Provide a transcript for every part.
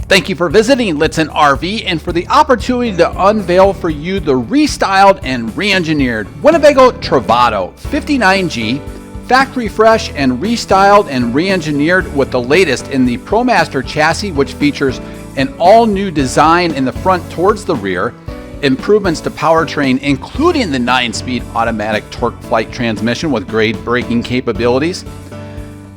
Thank you for visiting Lichtsinn RV and for the opportunity to unveil for you the restyled and re-engineered Winnebago Travato 59G, factory fresh and restyled and re-engineered with the latest in the ProMaster chassis, which features an all-new design in the front towards the rear, improvements to powertrain including the 9-speed automatic torque flight transmission with grade braking capabilities.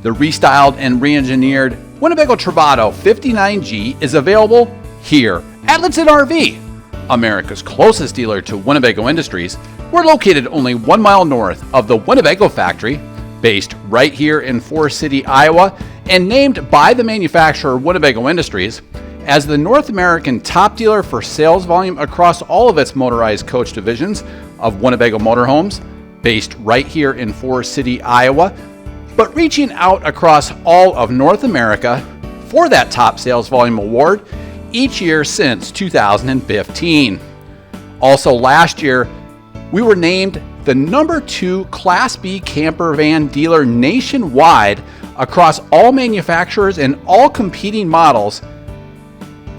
The restyled and re-engineered Winnebago Travato 59G is available here at Lichtsinn RV, America's closest dealer to Winnebago Industries. We're located only 1 mile north of the Winnebago factory, based right here in Forest City, Iowa, and named by the manufacturer Winnebago Industries as the North American top dealer for sales volume across all of its motorized coach divisions of Winnebago Motorhomes, based right here in Forest City, Iowa, but reaching out across all of North America for that top sales volume award each year since 2015. Also last year, we were named the #2 Class B camper van dealer nationwide across all manufacturers and all competing models,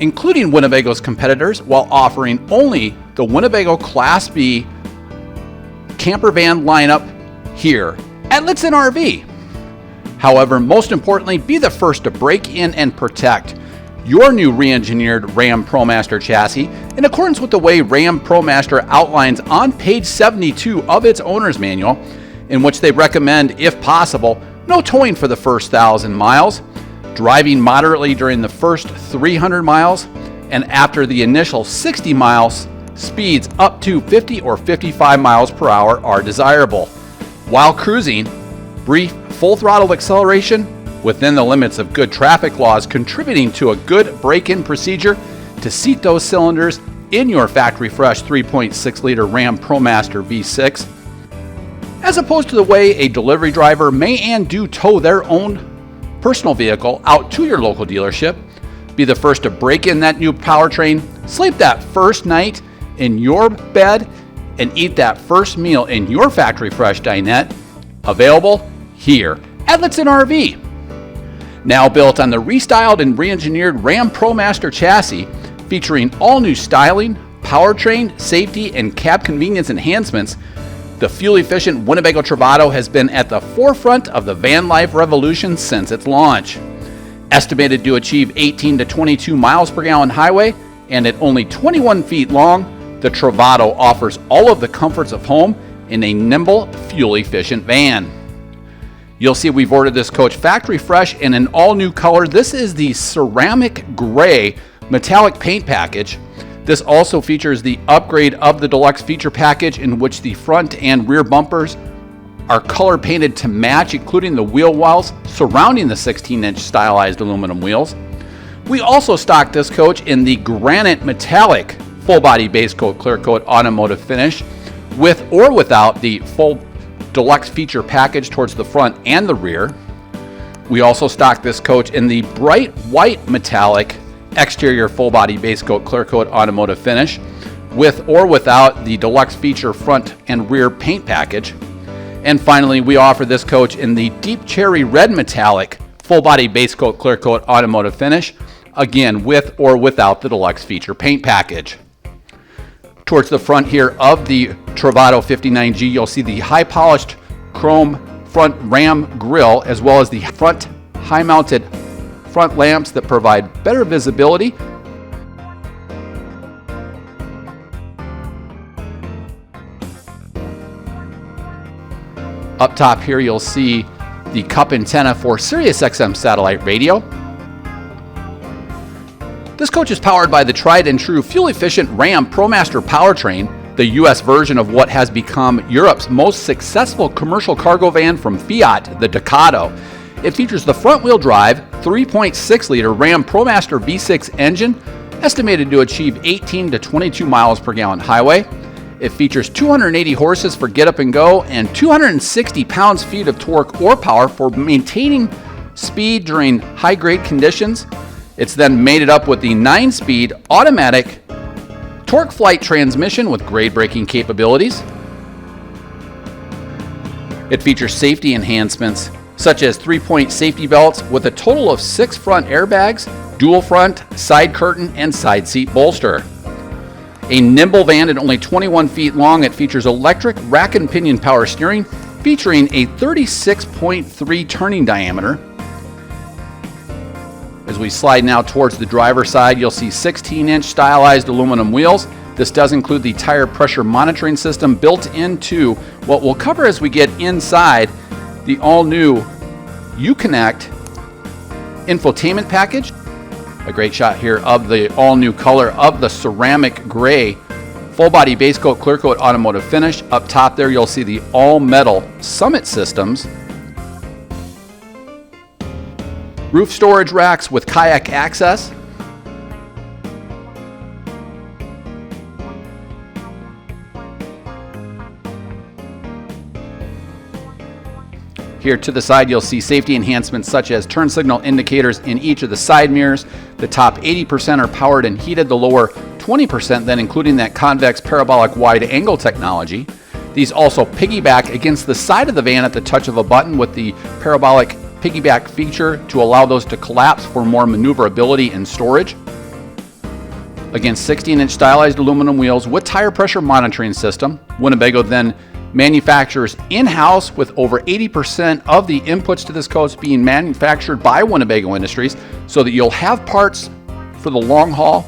including Winnebago's competitors, while offering only the Winnebago Class B camper van lineup here at Lichtsinn RV. However, most importantly, be the first to break in and protect your new re-engineered RAM ProMaster chassis in accordance with the way RAM ProMaster outlines on page 72 of its owner's manual, in which they recommend, if possible, no towing for the first 1,000 miles, driving moderately during the first 300 miles, and after the initial 60 miles, speeds up to 50 or 55 miles per hour are desirable. While cruising, brief full throttle acceleration within the limits of good traffic laws, contributing to a good break-in procedure to seat those cylinders in your factory fresh 3.6 liter RAM ProMaster V6, as opposed to the way a delivery driver may and do tow their own personal vehicle out to your local dealership. Be the first to break in that new powertrain, sleep that first night in your bed, and eat that first meal in your factory fresh dinette. Available here at Lichtsinn RV. Now built on the restyled and re-engineered RAM ProMaster chassis, featuring all new styling, powertrain, safety, and cab convenience enhancements, the fuel-efficient Winnebago Travato has been at the forefront of the van life revolution since its launch. Estimated to achieve 18 to 22 miles per gallon highway, and at only 21 feet long, the Travato offers all of the comforts of home in a nimble, fuel-efficient van. You'll see we've ordered this coach factory fresh in an all-new color. This is the ceramic gray metallic paint package. This also features the upgrade of the deluxe feature package, in which the front and rear bumpers are color painted to match, including the wheel wells surrounding the 16-inch stylized aluminum wheels. We also stock this coach in the granite metallic full body base coat clear coat automotive finish, with or without the full deluxe feature package towards the front and the rear. We also stock this coach in the bright white metallic exterior full body base coat clear coat automotive finish, with or without the deluxe feature front and rear paint package. And finally, we offer this coach in the deep cherry red metallic full body base coat clear coat automotive finish, again with or without the deluxe feature paint package. Towards the front here of the Travato 59G, you'll see the high polished chrome front ram grille, as well as the front high mounted front lamps that provide better visibility. Up top here, you'll see the cup antenna for Sirius XM satellite radio. This coach is powered by the tried and true fuel-efficient RAM ProMaster powertrain, the US version of what has become Europe's most successful commercial cargo van from Fiat, the Ducato. It features the front-wheel drive 3.6-liter RAM ProMaster V6 engine, estimated to achieve 18 to 22 miles per gallon highway. It features 280 horses for get up and go and 260 pounds-feet of torque or power for maintaining speed during high-grade conditions. It's then mated up with the 9-speed automatic torque flight transmission with grade braking capabilities. It features safety enhancements such as 3-point safety belts with a total of 6 front airbags, dual front, side curtain, and side seat bolster. A nimble van at only 21 feet long, it features electric rack and pinion power steering featuring a 36.3 turning diameter. As we slide now towards the driver's side, you'll see 16-inch stylized aluminum wheels. This does include the tire pressure monitoring system built into what we'll cover as we get inside the all-new Uconnect infotainment package. A great shot here of the all-new color of the ceramic gray full-body base coat, clear coat automotive finish. Up top there, you'll see the all-metal Summit systems. Roof storage racks with kayak access. Here to the side, you'll see safety enhancements such as turn signal indicators in each of the side mirrors. The top 80% are powered and heated, the lower 20% then including that convex parabolic wide angle technology. These also piggyback against the side of the van at the touch of a button with the parabolic piggyback feature to allow those to collapse for more maneuverability and storage. Again, 16-inch stylized aluminum wheels with tire pressure monitoring system. Winnebago then manufactures in-house with over 80% of the inputs to this coach being manufactured by Winnebago Industries so that you'll have parts for the long haul.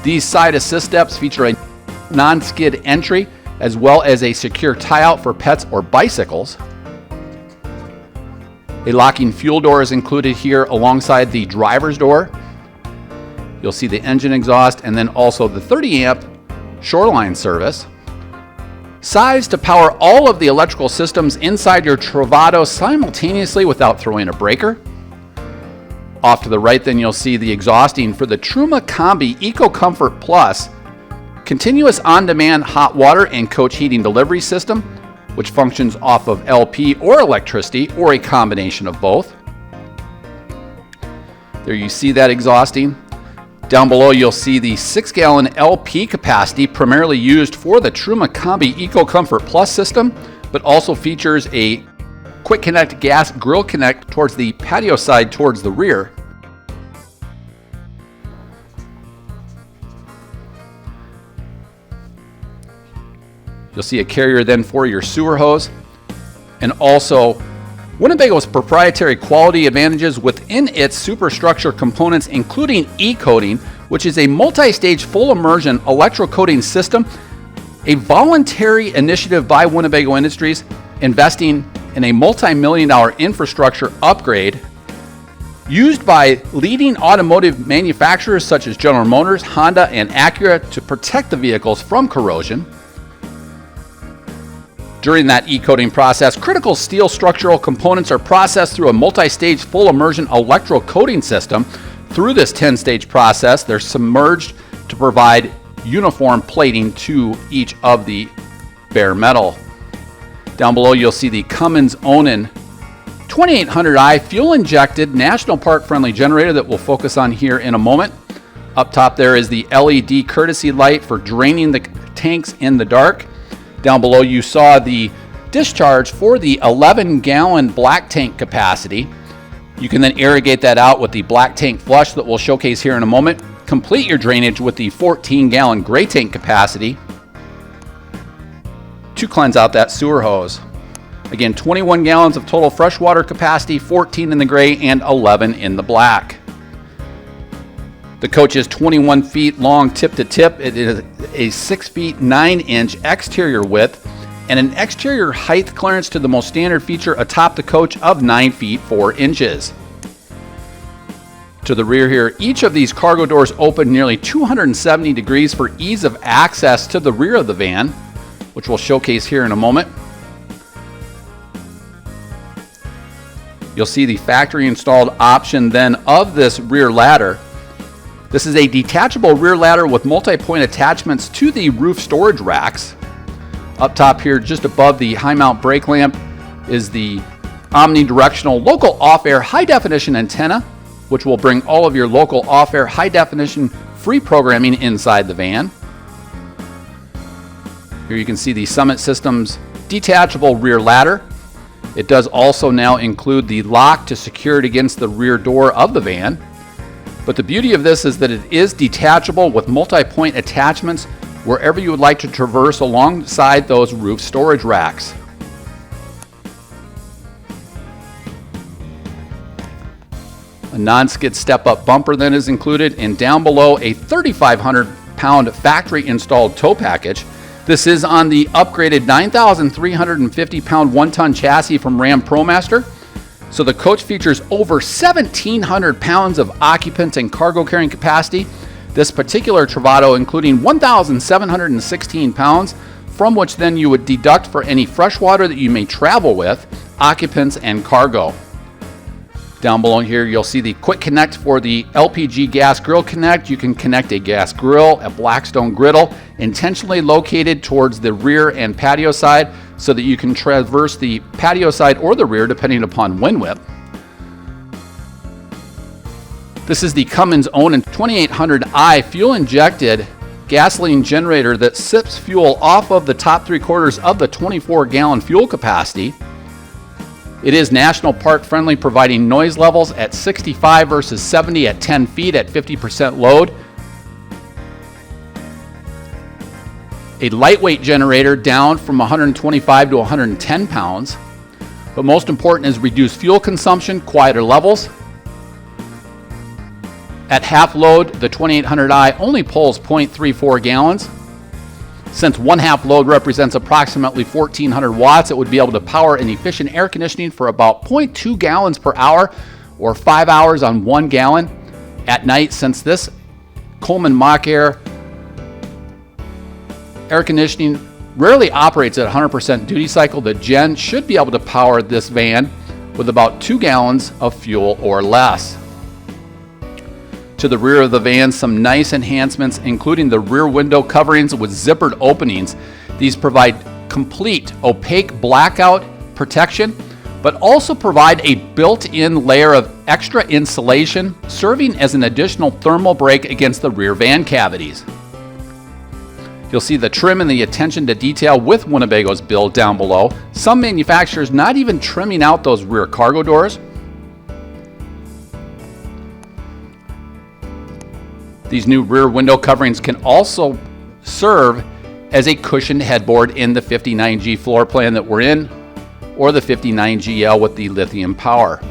These side assist steps feature a non-skid entry as well as a secure tie-out for pets or bicycles. A locking fuel door is included here alongside the driver's door. You'll see the engine exhaust and then also the 30-amp shoreline service. Size to power all of the electrical systems inside your Travato simultaneously without throwing a breaker. Off to the right then you'll see the exhausting for the Truma Combi Eco Comfort Plus continuous on-demand hot water and coach heating delivery system, which functions off of LP or electricity or a combination of both. There you see that exhausting. Down below, you'll see the 6-gallon LP capacity primarily used for the Truma Combi Eco Comfort Plus system, but also features a quick connect gas grill connect towards the patio side towards the rear. You'll see a carrier then for your sewer hose, and also Winnebago's proprietary quality advantages within its superstructure components, including e-coating, which is a multi-stage full immersion electrocoating system, a voluntary initiative by Winnebago Industries, investing in a multi-million-dollar infrastructure upgrade, used by leading automotive manufacturers such as General Motors, Honda, and Acura to protect the vehicles from corrosion. During that e-coating process, critical steel structural components are processed through a multi-stage full immersion electrocoating system. Through this 10-stage process, they're submerged to provide uniform plating to each of the bare metal. Down below, you'll see the Cummins Onan 2800i fuel-injected National Park-friendly generator that we'll focus on here in a moment. Up top there is the LED courtesy light for draining the tanks in the dark. Down below, you saw the discharge for the 11-gallon black tank capacity. You can then irrigate that out with the black tank flush that we'll showcase here in a moment. Complete your drainage with the 14-gallon gray tank capacity to cleanse out that sewer hose. Again, 21 gallons of total freshwater capacity, 14 in the gray and 11 in the black. The coach is 21 feet long tip to tip. It is a 6 feet 9 inch exterior width and an exterior height clearance to the most standard feature atop the coach of 9 feet 4 inches. To the rear here, each of these cargo doors open nearly 270 degrees for ease of access to the rear of the van, which we'll showcase here in a moment. You'll see the factory installed option then of this rear ladder. This is a detachable rear ladder with multi-point attachments to the roof storage racks. Up top here, just above the high mount brake lamp, is the omnidirectional local off-air high-definition antenna, which will bring all of your local off-air high-definition free programming inside the van. Here you can see the Summit Systems detachable rear ladder. It does also now include the lock to secure it against the rear door of the van. But the beauty of this is that it is detachable with multi-point attachments wherever you would like to traverse alongside those roof storage racks. A non-skid step-up bumper then is included, and down below a 3,500-pound factory-installed tow package. This is on the upgraded 9,350-pound one-ton chassis from RAM ProMaster. So the coach features over 1,700 pounds of occupant and cargo carrying capacity. This particular Travato including 1,716 pounds, from which then you would deduct for any fresh water that you may travel with, occupants and cargo. Down below here, you'll see the quick connect for the LPG gas grill connect. You can connect a gas grill, a Blackstone griddle, intentionally located towards the rear and patio side so that you can traverse the patio side or the rear depending upon wind whip. This is the Cummins Onan 2800i fuel injected gasoline generator that sips fuel off of the top 3/4 of the 24-gallon fuel capacity. It is national park friendly, providing noise levels at 65 versus 70 at 10 feet at 50% load. A lightweight generator down from 125 to 110 pounds. But most important is reduced fuel consumption, quieter levels. At half load, the 2800i only pulls 0.34 gallons. Since 1/2 load represents approximately 1,400 watts, it would be able to power an efficient air conditioning for about 0.2 gallons per hour or 5 hours on 1 gallon. At night, since this Coleman Mach Air air conditioning rarely operates at 100% duty cycle, the Gen should be able to power this van with about 2 gallons of fuel or less. To the rear of the van, some nice enhancements, including the rear window coverings with zippered openings. These provide complete opaque blackout protection, but also provide a built-in layer of extra insulation, serving as an additional thermal break against the rear van cavities. You'll see the trim and the attention to detail with Winnebago's build down below. Some manufacturers not even trimming out those rear cargo doors. These new rear window coverings can also serve as a cushioned headboard in the 59G floor plan that we're in, or the 59GL with the lithium power.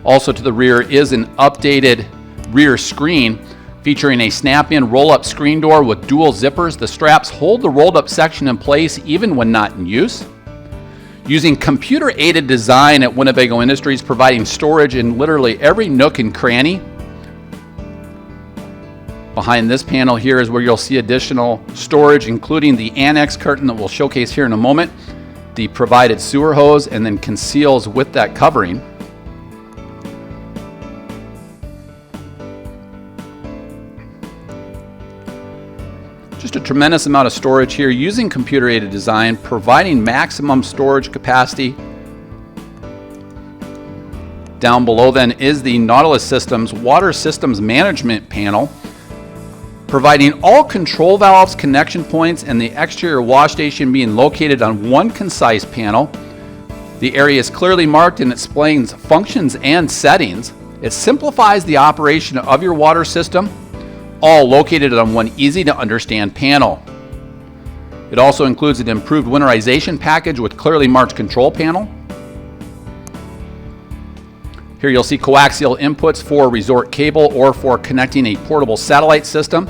Also to the rear is an updated rear screen featuring a snap-in roll-up screen door with dual zippers. The straps hold the rolled-up section in place even when not in use. Using computer-aided design at Winnebago Industries, providing storage in literally every nook and cranny. Behind this panel here is where you'll see additional storage, including the annex curtain that we'll showcase here in a moment, the provided sewer hose, and then conceals with that covering. Just a tremendous amount of storage here using computer-aided design, providing maximum storage capacity. Down below then is the Nautilus Systems Water Systems Management Panel, providing all control valves, connection points, and the exterior wash station being located on one concise panel. The area is clearly marked and explains functions and settings. It simplifies the operation of your water system, all located on one easy to understand panel. It also includes an improved winterization package with clearly marked control panel. Here you'll see coaxial inputs for resort cable or for connecting a portable satellite system.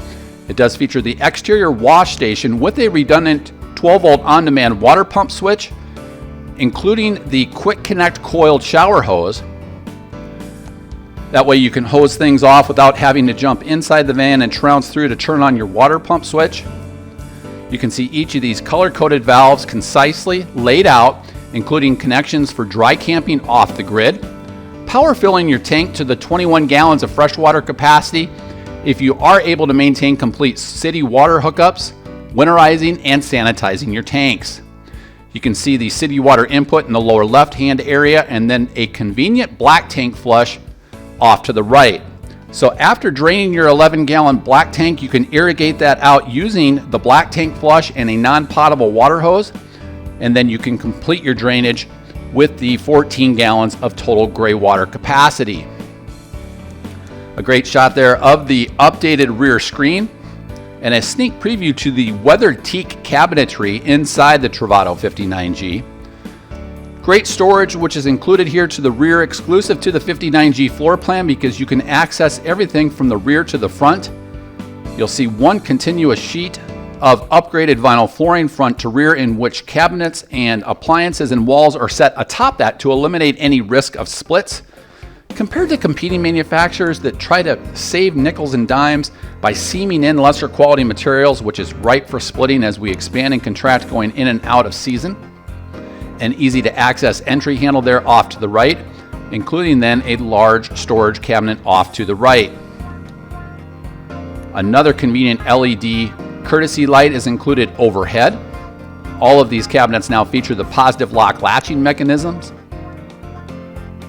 It does feature the exterior wash station with a redundant 12-volt on-demand water pump switch, including the quick connect coiled shower hose. That way you can hose things off without having to jump inside the van and trounce through to turn on your water pump switch. You can see each of these color-coded valves concisely laid out, including connections for dry camping off the grid, power filling your tank to the 21 gallons of freshwater capacity if you are able to maintain complete city water hookups, winterizing and sanitizing your tanks. You can see the city water input in the lower left-hand area, and then a convenient black tank flush off to the right. So after draining your 11-gallon black tank, you can irrigate that out using the black tank flush and a non-potable water hose and then you can complete your drainage with the 14 gallons of total gray water capacity. A great shot there of the updated rear screen and a sneak preview to the Weathered Teak cabinetry inside the Travato 59G. Great storage, which is included here to the rear, exclusive to the 59G floor plan, because you can access everything from the rear to the front. You'll see one continuous sheet of upgraded vinyl flooring front to rear, in which cabinets and appliances and walls are set atop that to eliminate any risk of splits. Compared to competing manufacturers that try to save nickels and dimes by seaming in lesser quality materials, which is ripe for splitting as we expand and contract going in and out of season. An easy to access entry handle there off to the right, including then a large storage cabinet off to the right. Another convenient LED courtesy light is included overhead. All of these cabinets now feature the positive lock latching mechanisms.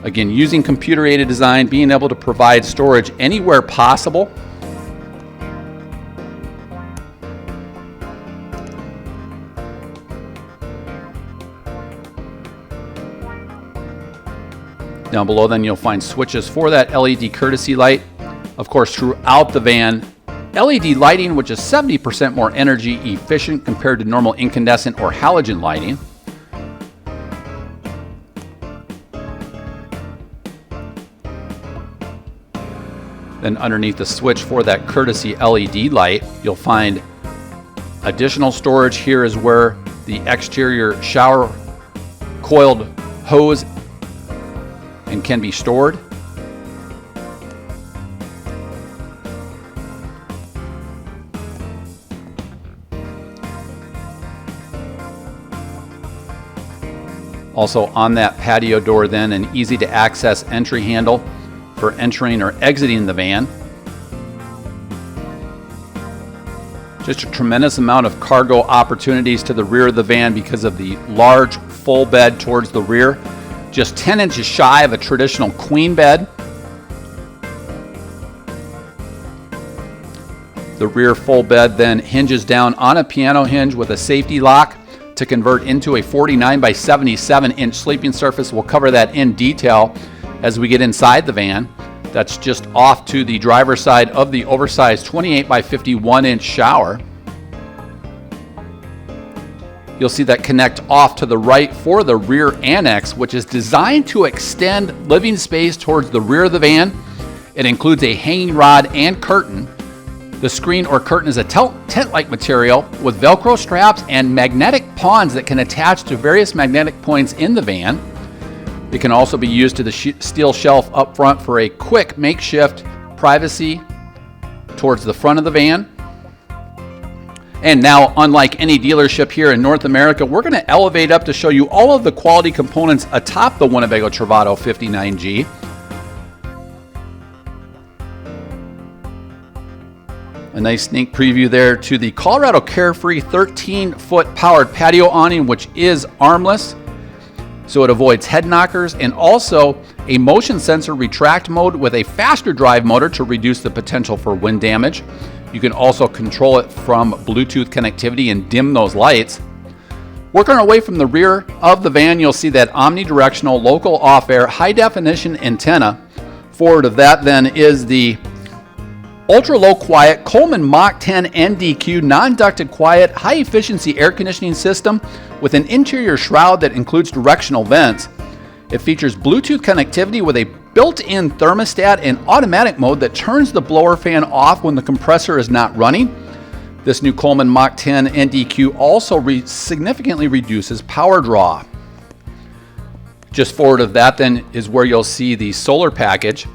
Again, using computer-aided design, being able to provide storage anywhere possible. Down below then you'll find switches for that LED courtesy light. Of course, throughout the van, LED lighting, which is 70% more energy efficient compared to normal incandescent or halogen lighting. Then underneath the switch for that courtesy LED light, you'll find additional storage. Here is where the exterior shower coiled hose and can be stored. Also on that patio door then, an easy to access entry handle for entering or exiting the van. Just a tremendous amount of cargo opportunities to the rear of the van because of the large full bed towards the rear. Just 10 inches shy of a traditional queen bed. The rear full bed then hinges down on a piano hinge with a safety lock to convert into a 49 by 77 inch sleeping surface. We'll cover that in detail as we get inside the van. That's just off to the driver's side of the oversized 28 by 51 inch shower. You'll see that connect off to the right for the rear annex, which is designed to extend living space towards the rear of the van. It includes a hanging rod and curtain. The screen or curtain is a tent-like material with Velcro straps and magnetic pawns that can attach to various magnetic points in the van. It can also be used to the steel shelf up front for a quick makeshift privacy towards the front of the van. And now, unlike any dealership here in North America, we're going to elevate up to show you all of the quality components atop the Winnebago Travato 59G. A nice sneak preview there to the Colorado Carefree 13-foot powered patio awning, which is armless, so it avoids head knockers, and also a motion sensor retract mode with a faster drive motor to reduce the potential for wind damage. You can also control it from Bluetooth connectivity and dim those lights. Working our way from the rear of the van, you'll see that omnidirectional local off-air high-definition antenna. Forward of that then is the ultra-low quiet Coleman Mach 10 NDQ non-ducted quiet high-efficiency air conditioning system with an interior shroud that includes directional vents. It features Bluetooth connectivity with a built-in thermostat and automatic mode that turns the blower fan off when the compressor is not running. This new Coleman Mach 10 NDQ also significantly reduces power draw. Just forward of that then is where you'll see the solar package.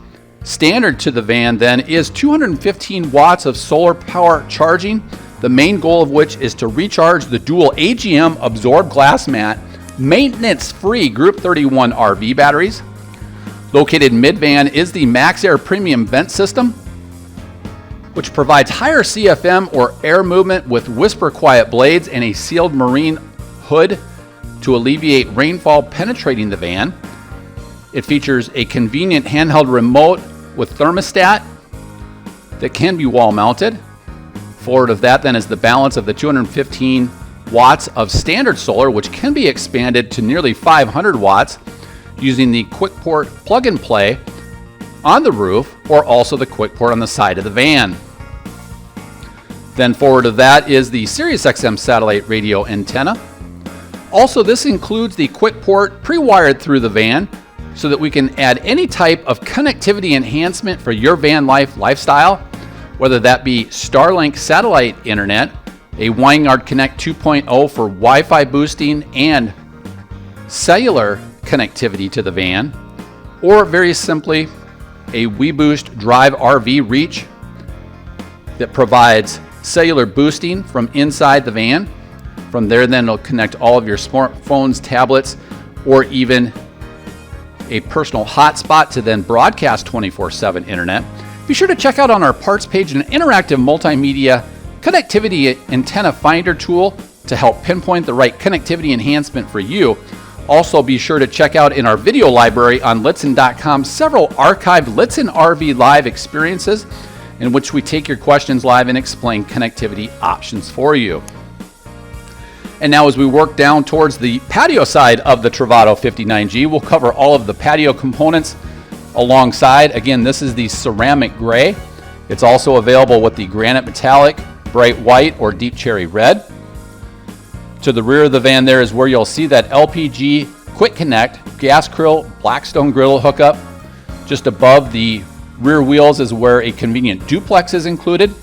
Standard to the van then is 215 watts of solar power charging, the main goal of which is to recharge the dual AGM absorbed glass mat maintenance-free Group 31 RV batteries. Located mid-van is the Max Air Premium Vent System, which provides higher CFM or air movement with whisper quiet blades and a sealed marine hood to alleviate rainfall penetrating the van. It features a convenient handheld remote with thermostat that can be wall mounted. Forward of that then is the balance of the 215 watts of standard solar, which can be expanded to nearly 500 watts using the quick port plug and play on the roof, or also the quick port on the side of the van. Then forward of that is the Sirius XM satellite radio antenna. Also, this includes the quick port pre-wired through the van so that we can add any type of connectivity enhancement for your van life lifestyle, whether that be Starlink satellite internet, a Wineyard Connect 2.0 for Wi-Fi boosting and cellular connectivity to the van, or very simply a WeBoost Drive RV Reach that provides cellular boosting from inside the van. From there, then it'll connect all of your smartphones, tablets, or even a personal hotspot to then broadcast 24/7 internet. Be sure to check out on our parts page an interactive multimedia connectivity antenna finder tool to help pinpoint the right connectivity enhancement for you. Also, be sure to check out in our video library on Lichtsinn.com several archived Lichtsinn RV live experiences in which we take your questions live and explain connectivity options for you. And now as we work down towards the patio side of the Travato 59G, we'll cover all of the patio components alongside. Again, this is the ceramic gray. It's also available with the granite metallic, bright white, or deep cherry red. To the rear of the van there is where you'll see that LPG quick connect gas grill Blackstone grill hookup. Just above the rear wheels is where a convenient duplex is included.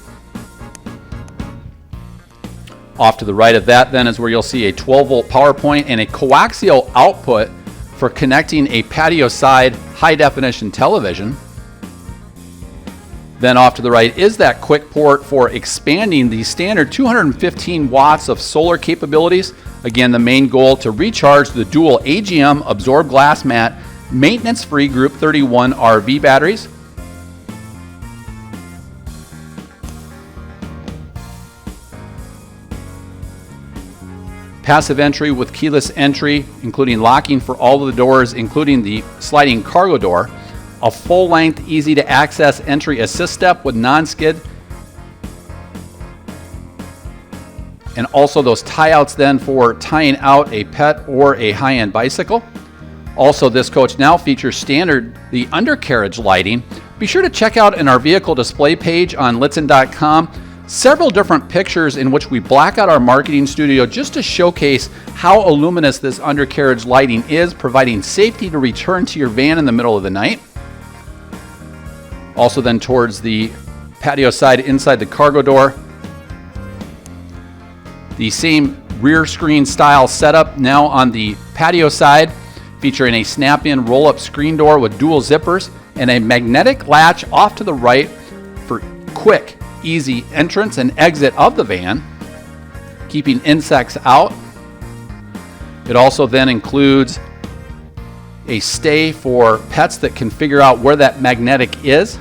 Off to the right of that then is where you'll see a 12-volt power point and a coaxial output for connecting a patio side high-definition television. Then off to the right is that quick port for expanding the standard 215 watts of solar capabilities. Again, the main goal to recharge the dual AGM absorbed glass mat maintenance-free Group 31 RV batteries. Passive entry with keyless entry, including locking for all of the doors, including the sliding cargo door. A full-length, easy-to-access entry assist step with non-skid. And also those tie-outs then for tying out a pet or a high-end bicycle. Also, this coach now features standard the undercarriage lighting. Be sure to check out in our vehicle display page on Lichtsinn.com several different pictures in which we black out our marketing studio just to showcase how luminous this undercarriage lighting is, providing safety to return to your van in the middle of the night. Also then towards the patio side inside the cargo door, the same rear screen style setup now on the patio side, featuring a snap-in roll-up screen door with dual zippers and a magnetic latch off to the right for quick, easy entrance and exit of the van, keeping insects out. It also then includes a stay for pets that can figure out where that magnetic is.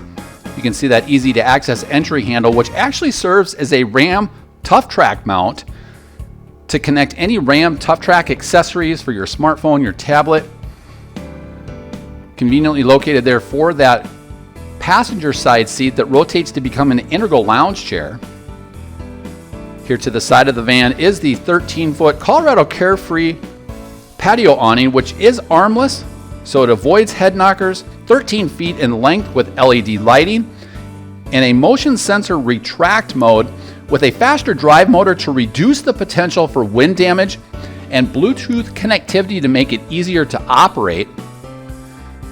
You can see that easy to access entry handle, which actually serves as a RAM Tough Track mount to connect any RAM Tough Track accessories for your smartphone, your tablet. Conveniently located there for that passenger side seat that rotates to become an integral lounge chair. Here to the side of the van is the 13-foot Colorado Carefree patio awning, which is armless, so it avoids head knockers, 13 feet in length with LED lighting, and a motion sensor retract mode with a faster drive motor to reduce the potential for wind damage, and Bluetooth connectivity to make it easier to operate.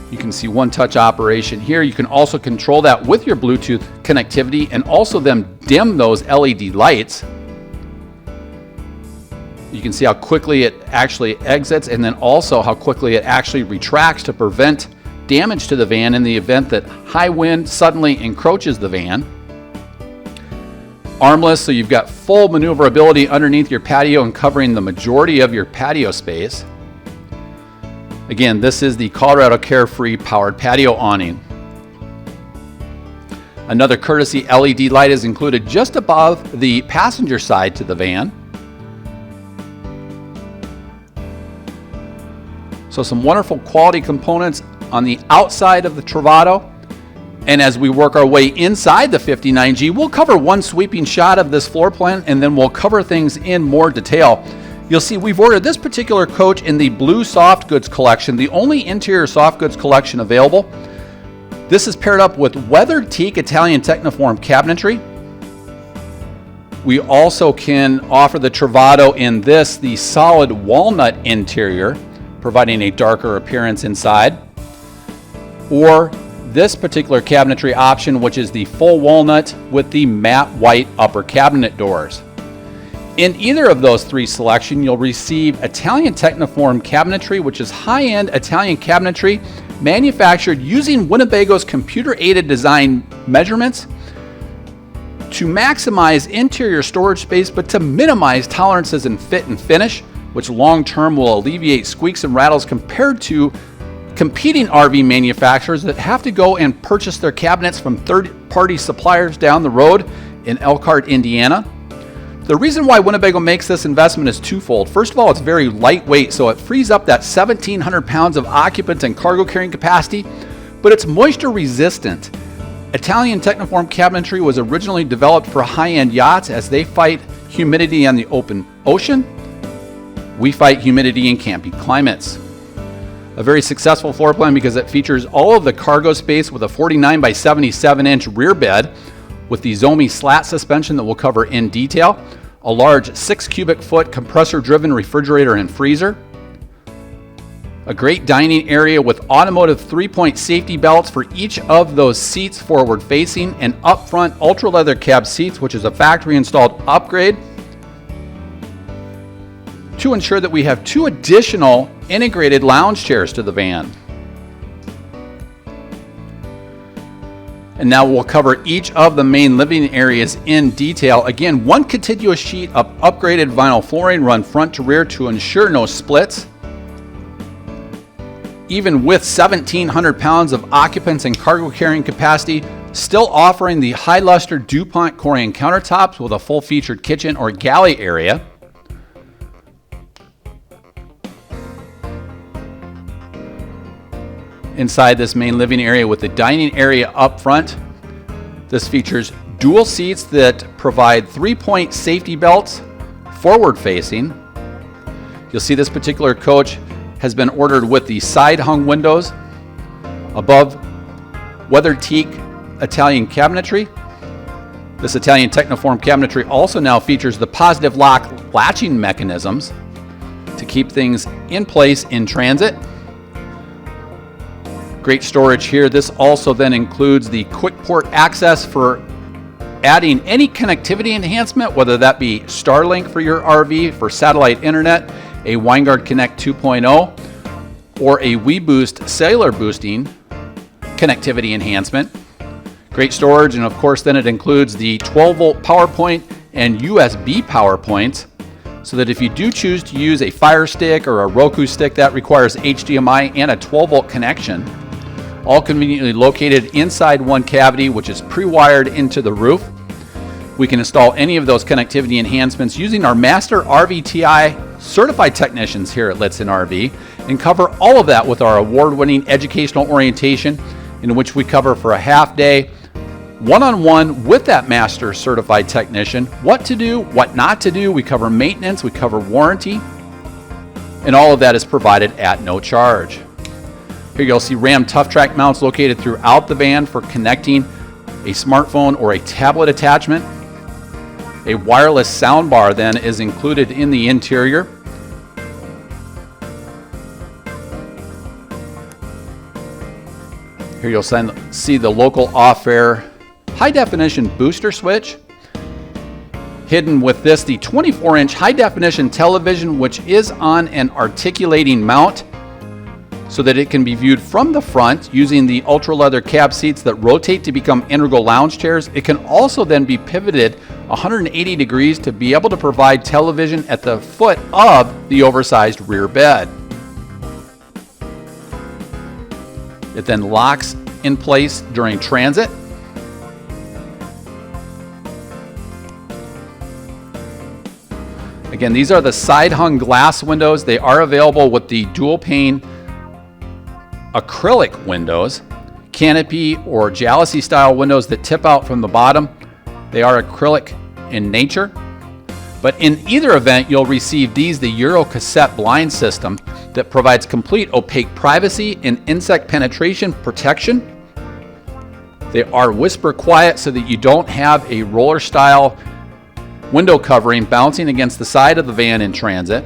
You can see one-touch operation here. You can also control that with your Bluetooth connectivity and also then dim those LED lights. You can see how quickly it actually exits and then also how quickly it actually retracts to prevent damage to the van in the event that high wind suddenly encroaches the van. Armless, so you've got full maneuverability underneath your patio and covering the majority of your patio space. Again, this is the Colorado Carefree powered patio awning. Another courtesy LED light is included just above the passenger side to the van. So some wonderful quality components on the outside of the Travato. And as we work our way inside the 59G, we'll cover one sweeping shot of this floor plan, and then we'll cover things in more detail. You'll see we've ordered this particular coach in the Bleu soft goods collection, the only interior soft goods collection available. This is paired up with Weathered Teak Italian Tecnoform cabinetry. We also can offer the Travato in this, the solid walnut interior, providing a darker appearance inside. Or this particular cabinetry option, which is the full walnut with the matte white upper cabinet doors. In either of those three selections, you'll receive Italian Tecnoform cabinetry, which is high-end Italian cabinetry manufactured using Winnebago's computer-aided design measurements to maximize interior storage space, but to minimize tolerances in fit and finish, which long-term will alleviate squeaks and rattles compared to competing RV manufacturers that have to go and purchase their cabinets from third-party suppliers down the road in Elkhart, Indiana. The reason why Winnebago makes this investment is twofold. First of all, it's very lightweight, so it frees up that 1,700 pounds of occupant and cargo carrying capacity, but it's moisture resistant. Italian Tecnoform cabinetry was originally developed for high-end yachts as they fight humidity on the open ocean. We fight humidity in camping climates. A very successful floor plan because it features all of the cargo space with a 49 by 77 inch rear bed with the Zomi slat suspension that we'll cover in detail, a large 6 cubic foot compressor driven refrigerator and freezer, a great dining area with automotive 3-point safety belts for each of those seats forward facing, and up front ultra leather cab seats, which is a factory installed upgrade to ensure that we have 2 additional integrated lounge chairs to the van. And now we'll cover each of the main living areas in detail. Again, one contiguous sheet of upgraded vinyl flooring run front to rear to ensure no splits. Even with 1,700 pounds of occupants and cargo carrying capacity, still offering the high luster DuPont Corian countertops with a full featured kitchen or galley area. Inside this main living area with the dining area up front, this features dual seats that provide 3-point safety belts forward facing. You'll see this particular coach has been ordered with the side hung windows, above Weathered Teak Italian cabinetry. This Italian Tecnoform cabinetry also now features the positive lock latching mechanisms to keep things in place in transit. Great storage here. This also then includes the quick port access for adding any connectivity enhancement, whether that be Starlink for your RV for satellite internet, a Winegard Connect 2.0, or a WeBoost cellular boosting connectivity enhancement. Great storage, and of course then it includes the 12-volt power point and USB power points, so that if you do choose to use a Fire Stick or a Roku stick that requires HDMI and a 12-volt connection, all conveniently located inside one cavity, which is pre-wired into the roof. We can install any of those connectivity enhancements using our master RVTI certified technicians here at Lichtsinn RV, and cover all of that with our award-winning educational orientation, in which we cover for a half day, one-on-one with that master certified technician, what to do, what not to do. We cover maintenance, we cover warranty, and all of that is provided at no charge. Here you'll see RAM Tough Track mounts located throughout the van for connecting a smartphone or a tablet attachment. A wireless soundbar then is included in the interior. Here you'll see the local off-air high-definition booster switch. Hidden with this, the 24-inch high-definition television, which is on an articulating mount, so that it can be viewed from the front using the ultra leather cab seats that rotate to become integral lounge chairs. It can also then be pivoted 180 degrees to be able to provide television at the foot of the oversized rear bed. It then locks in place during transit. Again, these are the side hung glass windows. They are available with the dual pane acrylic windows, canopy or jalousie style windows that tip out from the bottom. They are acrylic in nature. But in either event, you'll receive the Euro cassette blind system that provides complete opaque privacy and insect penetration protection. They are whisper quiet so that you don't have a roller style window covering bouncing against the side of the van in transit.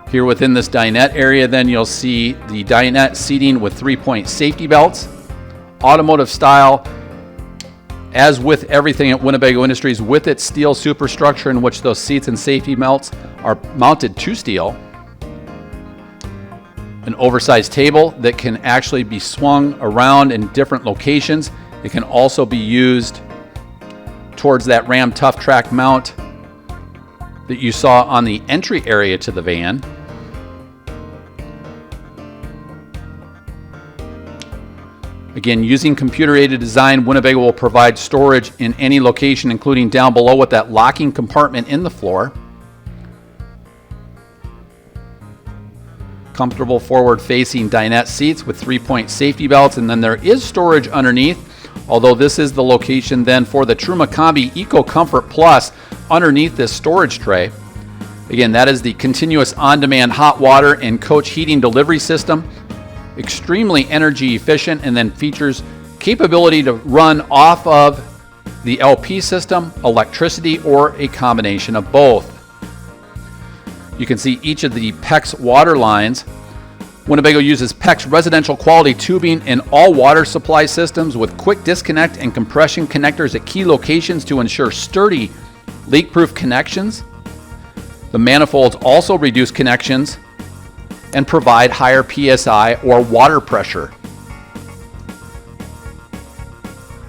Here within this dinette area, then you'll see the dinette seating with 3-point safety belts, automotive style, as with everything at Winnebago Industries, with its steel superstructure in which those seats and safety belts are mounted to steel. An oversized table that can actually be swung around in different locations. It can also be used towards that Ram Tough Track mount that you saw on the entry area to the van. Again, using computer-aided design, Winnebago will provide storage in any location, including down below with that locking compartment in the floor. Comfortable forward-facing dinette seats with 3-point safety belts, and then there is storage underneath, although this is the location then for the Truma Combi Eco Comfort Plus underneath this storage tray. Again, that is the continuous on-demand hot water and coach heating delivery system. Extremely energy efficient, and then features capability to run off of the LP system, electricity, or a combination of both. You can see each of the PEX water lines. Winnebago uses PEX residential quality tubing in all water supply systems with quick disconnect and compression connectors at key locations to ensure sturdy leak-proof connections. The manifolds also reduce connections and provide higher PSI or water pressure.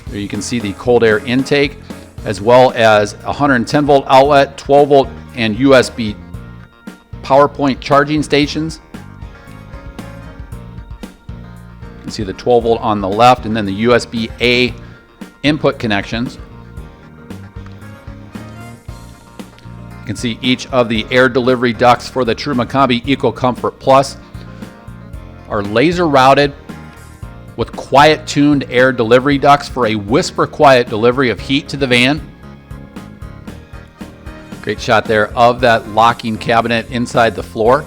There you can see the cold air intake, as well as a 110 volt outlet, 12 volt and USB power point charging stations. You can see the 12 volt on the left, and then the USB-A input connections. You can see each of the air delivery ducts for the Truma Combi Eco Comfort Plus are laser routed with quiet tuned air delivery ducts for a whisper quiet delivery of heat to the van. Great shot there of that locking cabinet inside the floor.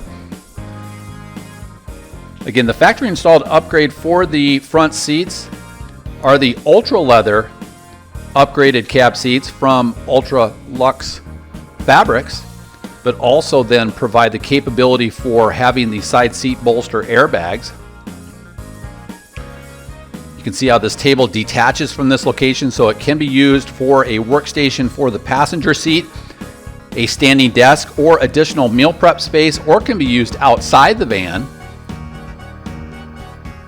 Again, the factory installed upgrade for the front seats are the Ultra Leather upgraded cab seats from Ultra Luxe Fabrics, but also then provide the capability for having the side seat bolster airbags. You can see how this table detaches from this location, so it can be used for a workstation for the passenger seat, a standing desk, or additional meal prep space, or can be used outside the van.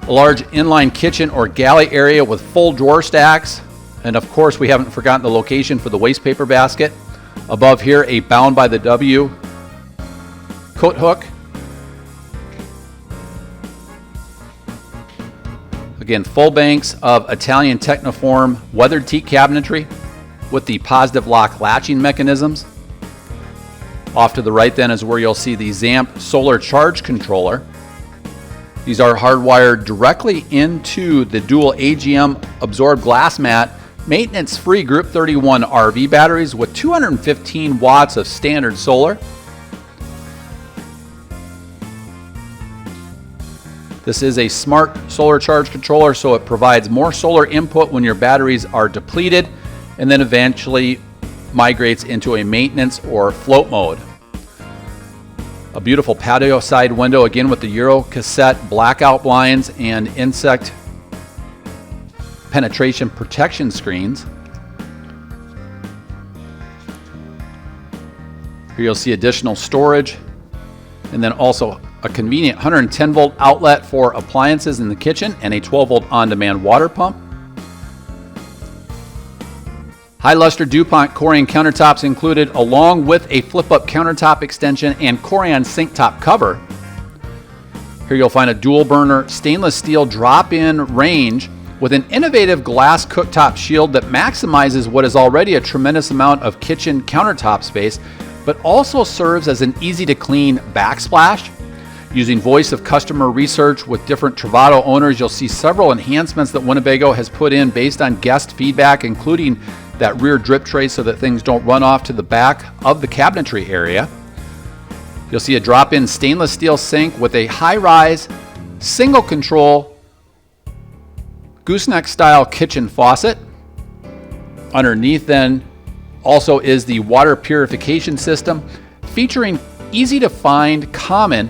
A large inline kitchen or galley area with full drawer stacks, and of course we haven't forgotten the location for the waste paper basket. Above here, a Bound by the W coat hook. Again, full banks of Italian Tecnoform Weathered Teak cabinetry with the positive lock latching mechanisms. Off to the right then is where you'll see the ZAMP solar charge controller. These are hardwired directly into the dual AGM absorbed glass mat maintenance-free Group 31 RV batteries with 215 watts of standard solar. This is a smart solar charge controller, so it provides more solar input when your batteries are depleted, and then eventually migrates into a maintenance or float mode. A beautiful patio side window, again with the Euro cassette blackout blinds and insect penetration protection screens. Here you'll see additional storage, and then also a convenient 110 volt outlet for appliances in the kitchen and a 12 volt on-demand water pump. High luster DuPont Corian countertops included, along with a flip-up countertop extension and Corian sink top cover. Here you'll find a dual burner stainless steel drop-in range with an innovative glass cooktop shield that maximizes what is already a tremendous amount of kitchen countertop space, but also serves as an easy to clean backsplash. Using voice of customer research with different Travato owners, you'll see several enhancements that Winnebago has put in based on guest feedback, including that rear drip tray so that things don't run off to the back of the cabinetry area. You'll see a drop-in stainless steel sink with a high-rise, single control, gooseneck style kitchen faucet. Underneath then also is the water purification system, featuring easy to find common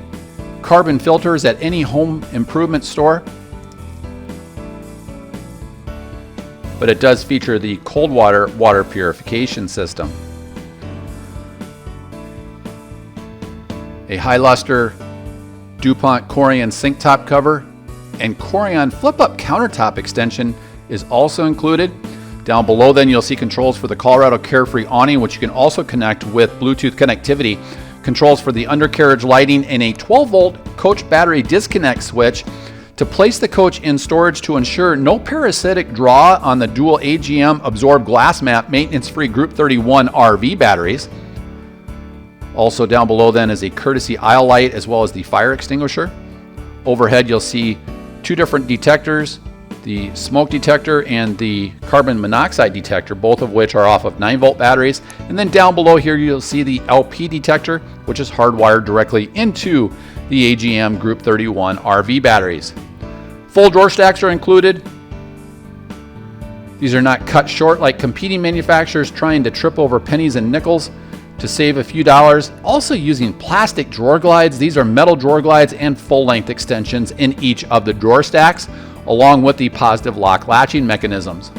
carbon filters at any home improvement store. But it does feature the cold water purification system. A high luster DuPont Corian sink top cover and Corian flip-up countertop extension is also included. Down below then you'll see controls for the Colorado Carefree awning, which you can also connect with Bluetooth connectivity, controls for the undercarriage lighting, and a 12-volt coach battery disconnect switch to place the coach in storage to ensure no parasitic draw on the dual AGM absorbed glass mat maintenance-free Group 31 RV batteries. Also down below then is a courtesy aisle light as well as the fire extinguisher. Overhead you'll see two different detectors, the smoke detector and the carbon monoxide detector, both of which are off of 9-volt batteries. And then down below here you'll see the LP detector, which is hardwired directly into the AGM Group 31 RV batteries. Full drawer stacks are included. These are not cut short like competing manufacturers trying to trip over pennies and nickels to save a few dollars. Also using plastic drawer glides. These are metal drawer glides and full-length extensions in each of the drawer stacks, along with the positive lock latching mechanisms.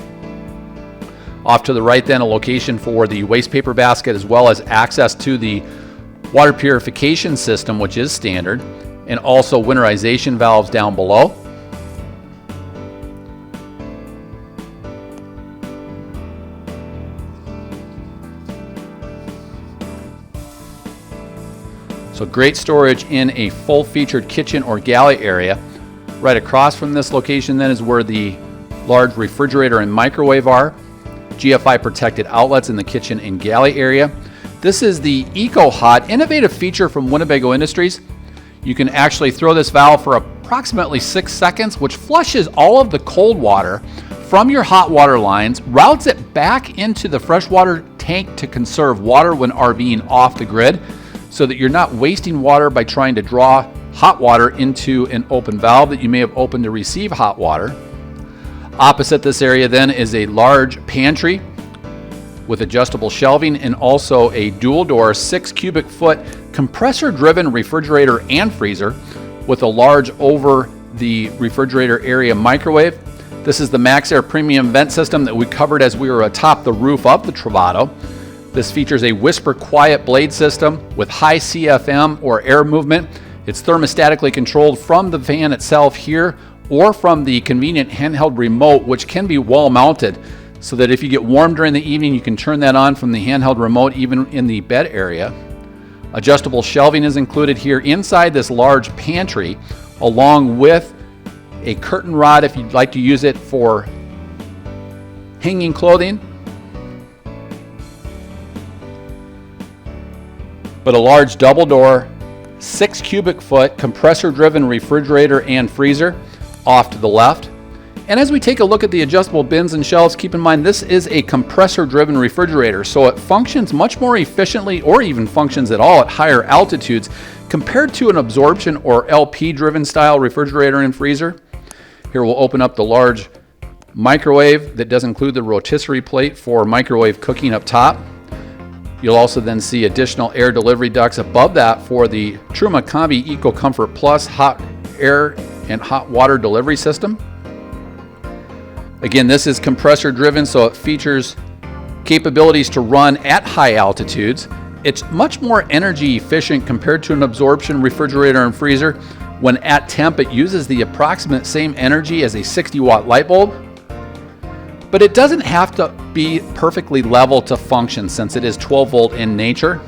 Off to the right then, a location for the waste paper basket, as well as access to the water purification system, which is standard, and also winterization valves down below. So great storage in a full-featured kitchen or galley area. Right across from this location then is where the large refrigerator and microwave are. GFI protected outlets in the kitchen and galley area. This is the EcoHot, innovative feature from Winnebago Industries. You can actually throw this valve for approximately 6 seconds, which flushes all of the cold water from your hot water lines, routes it back into the freshwater tank to conserve water when RVing off the grid, so that you're not wasting water by trying to draw hot water into an open valve that you may have opened to receive hot water. Opposite this area then is a large pantry with adjustable shelving and also a dual door 6 cubic foot compressor driven refrigerator and freezer with a large over the refrigerator area microwave. This is the MaxAir premium vent system that we covered as we were atop the roof of the Travato. This features a whisper quiet blade system with high CFM or air movement. It's thermostatically controlled from the fan itself here or from the convenient handheld remote, which can be wall mounted, so that if you get warm during the evening, you can turn that on from the handheld remote even in the bed area. Adjustable shelving is included here inside this large pantry, along with a curtain rod if you'd like to use it for hanging clothing. But a large double door 6 cubic foot compressor driven refrigerator and freezer off to the left. And as we take a look at the adjustable bins and shelves, keep in mind this is a compressor driven refrigerator, so it functions much more efficiently, or even functions at all, at higher altitudes compared to an absorption or LP driven style refrigerator and freezer. Here we'll open up the large microwave that does include the rotisserie plate for microwave cooking up top. You'll also then see additional air delivery ducts above that for the Truma Combi Eco Comfort Plus hot air and hot water delivery system. Again, this is compressor driven, so it features capabilities to run at high altitudes. It's much more energy efficient compared to an absorption refrigerator and freezer. When at temp, it uses the approximate same energy as a 60-watt light bulb. But it doesn't have to be perfectly level to function, since it is 12 volt in nature.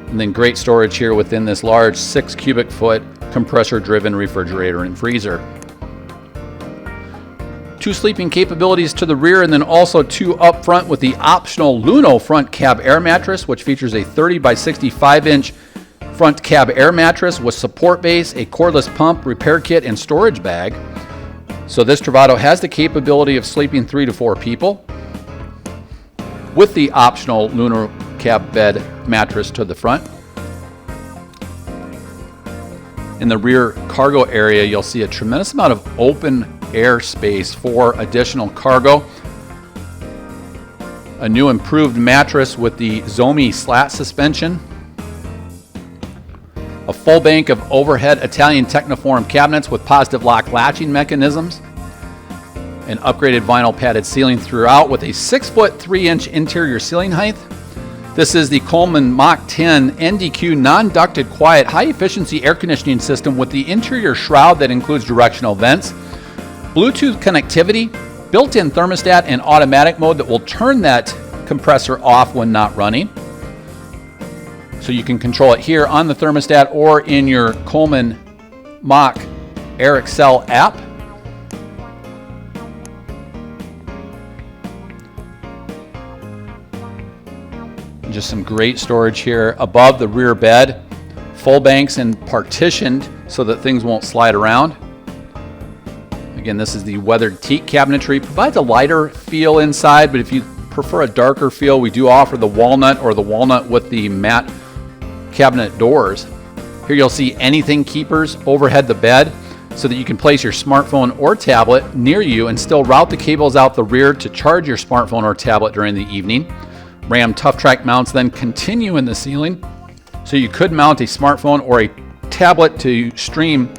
And then great storage here within this large 6 cubic foot compressor driven refrigerator and freezer. 2 sleeping capabilities to the rear, and then also 2 up front with the optional Luno front cab air mattress, which features a 30 by 65 inch Front cab air mattress with support base, a cordless pump, repair kit, and storage bag. So this Travato has the capability of sleeping 3 to 4 people with the optional lunar cab bed mattress to the front. In the rear cargo area, you'll see a tremendous amount of open air space for additional cargo. A new improved mattress with the Zomi slat suspension. A full bank of overhead Italian Tecnoform cabinets with positive lock latching mechanisms. An upgraded vinyl padded ceiling throughout with a 6-foot 3-inch interior ceiling height. This is the Coleman Mach 10 NDQ non-ducted quiet high-efficiency air conditioning system with the interior shroud that includes directional vents, Bluetooth connectivity, built-in thermostat, and automatic mode that will turn that compressor off when not running. So you can control it here on the thermostat or in your Coleman Mach Air Excel app. Just some great storage here above the rear bed. Full banks and partitioned so that things won't slide around. Again, this is the Weathered Teak cabinetry. Provides a lighter feel inside, but if you prefer a darker feel, we do offer the Walnut or the Walnut with the matte cabinet doors. Here you'll see anything keepers overhead the bed so that you can place your smartphone or tablet near you and still route the cables out the rear to charge your smartphone or tablet during the evening. RAM Tough Track mounts then continue in the ceiling, so you could mount a smartphone or a tablet to stream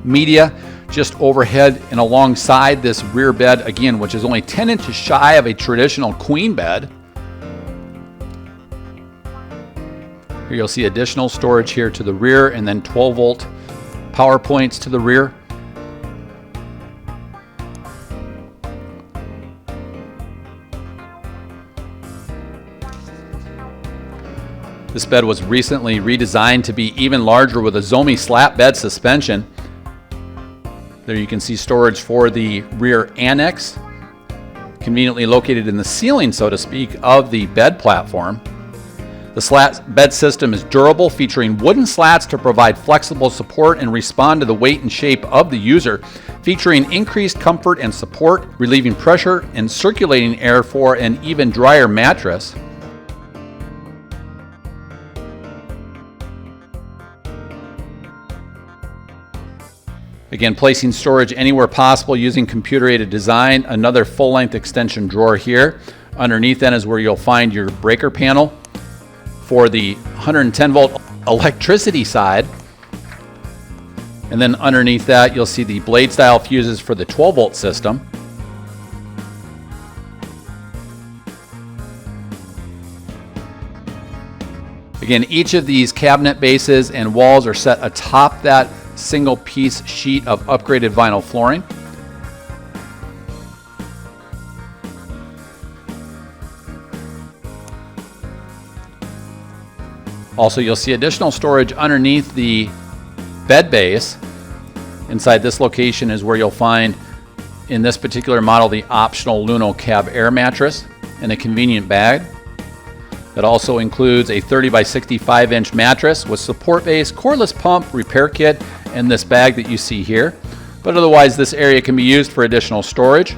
media just overhead and alongside this rear bed, again, which is only 10 inches shy of a traditional queen bed. Here you'll see additional storage here to the rear and then 12-volt power points to the rear. This bed was recently redesigned to be even larger with a Zomi slat bed suspension. There you can see storage for the rear annex, conveniently located in the ceiling, so to speak, of the bed platform. The slat bed system is durable, featuring wooden slats to provide flexible support and respond to the weight and shape of the user, featuring increased comfort and support, relieving pressure and circulating air for an even drier mattress. Again, placing storage anywhere possible using computer-aided design. Another full-length extension drawer here. Underneath then is where you'll find your breaker panel for the 110-volt electricity side. And then underneath that, you'll see the blade-style fuses for the 12-volt system. Again, each of these cabinet bases and walls are set atop that single piece sheet of upgraded vinyl flooring. Also, you'll see additional storage underneath the bed base. Inside this location is where you'll find, in this particular model, the optional Luno Cab Air mattress and a convenient bag. That also includes a 30 by 65 inch mattress with support base, cordless pump, repair kit, and this bag that you see here. But otherwise, this area can be used for additional storage.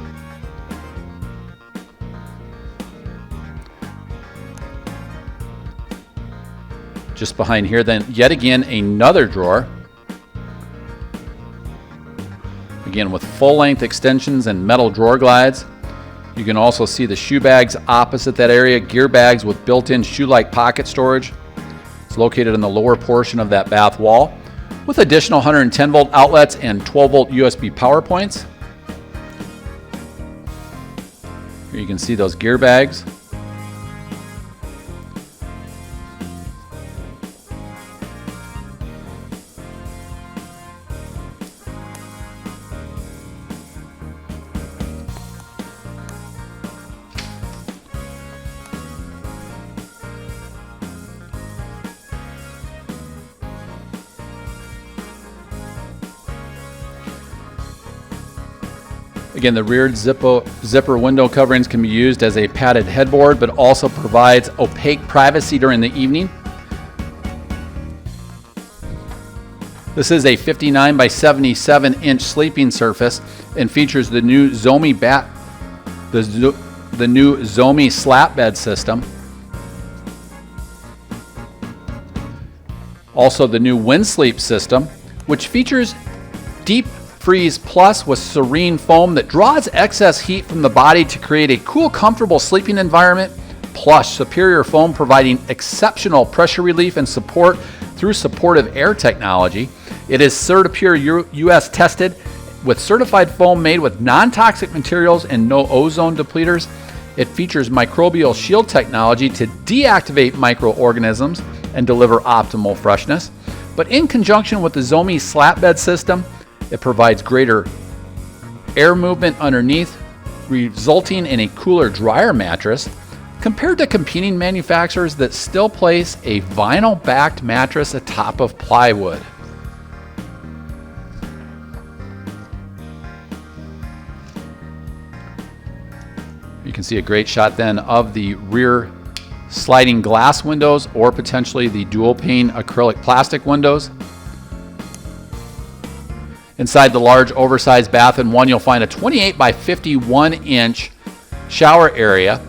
Just behind here, then yet again, another drawer. Again, with full-length extensions and metal drawer glides. You can also see the shoe bags opposite that area, gear bags with built-in shoe-like pocket storage. It's located in the lower portion of that bath wall with additional 110-volt outlets and 12-volt USB power points. Here you can see those gear bags. Again, the rear zipper window coverings can be used as a padded headboard, but also provides opaque privacy during the evening. This is a 59 by 77 inch sleeping surface and features the new Zomi the new Zomi slat bed system. Also the new WindSleep system, which features Deep Freeze Plus with serene foam that draws excess heat from the body to create a cool, comfortable sleeping environment. Plush superior foam providing exceptional pressure relief and support through supportive air technology. It is CertiPure US tested with certified foam made with non-toxic materials and no ozone depleters. It features microbial shield technology to deactivate microorganisms and deliver optimal freshness. But in conjunction with the Zomi slat bed system, it provides greater air movement underneath, resulting in a cooler, drier mattress compared to competing manufacturers that still place a vinyl-backed mattress atop of plywood. You can see a great shot then of the rear sliding glass windows or potentially the dual pane acrylic plastic windows. Inside the large oversized bath and one, you'll find a 28 by 51 inch shower area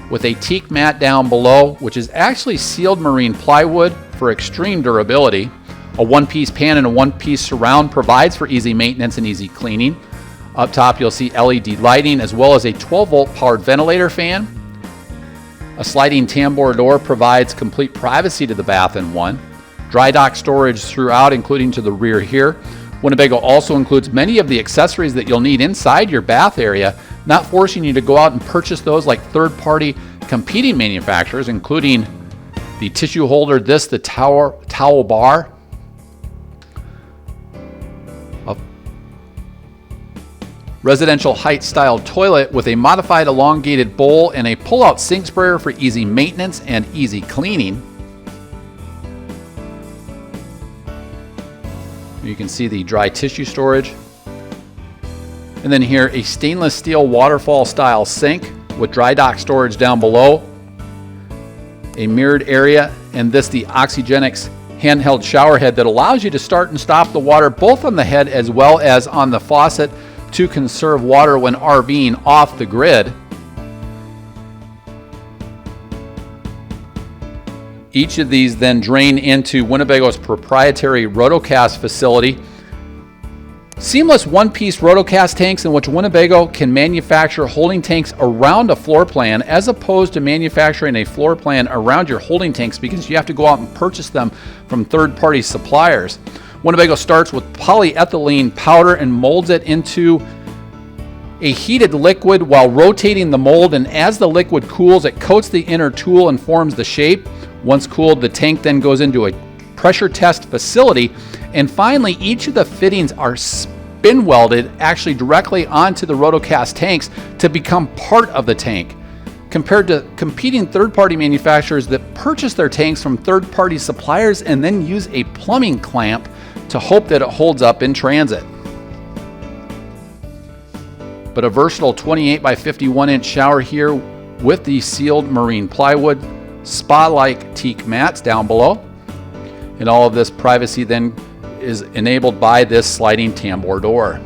with a teak mat down below, which is actually sealed marine plywood for extreme durability. A one-piece pan and a one-piece surround provides for easy maintenance and easy cleaning. Up top, you'll see LED lighting as well as a 12-volt powered ventilator fan. A sliding tambour door provides complete privacy to the bath and one. Dry dock storage throughout, including to the rear here. Winnebago also includes many of the accessories that you'll need inside your bath area, not forcing you to go out and purchase those like third-party competing manufacturers, including the tissue holder, the towel bar, a residential height style toilet with a modified elongated bowl and a pull-out sink sprayer for easy maintenance and easy cleaning. You can see the dry tissue storage. And then here, a stainless steel waterfall style sink with dry dock storage down below. A mirrored area, and this the Oxygenics handheld shower head that allows you to start and stop the water both on the head as well as on the faucet to conserve water when RVing off the grid. Each of these then drain into Winnebago's proprietary rotocast facility. Seamless one-piece rotocast tanks in which Winnebago can manufacture holding tanks around a floor plan as opposed to manufacturing a floor plan around your holding tanks because you have to go out and purchase them from third-party suppliers. Winnebago starts with polyethylene powder and molds it into a heated liquid while rotating the mold, and as the liquid cools, it coats the inner tool and forms the shape. Once cooled, the tank then goes into a pressure test facility, and finally each of the fittings are spin welded actually directly onto the rotocast tanks to become part of the tank, compared to competing third-party manufacturers that purchase their tanks from third-party suppliers and then use a plumbing clamp to hope that it holds up in transit. But a versatile 28 by 51 inch shower here with the sealed marine plywood, spa-like teak mats down below, and all of this privacy then is enabled by this sliding tambour door.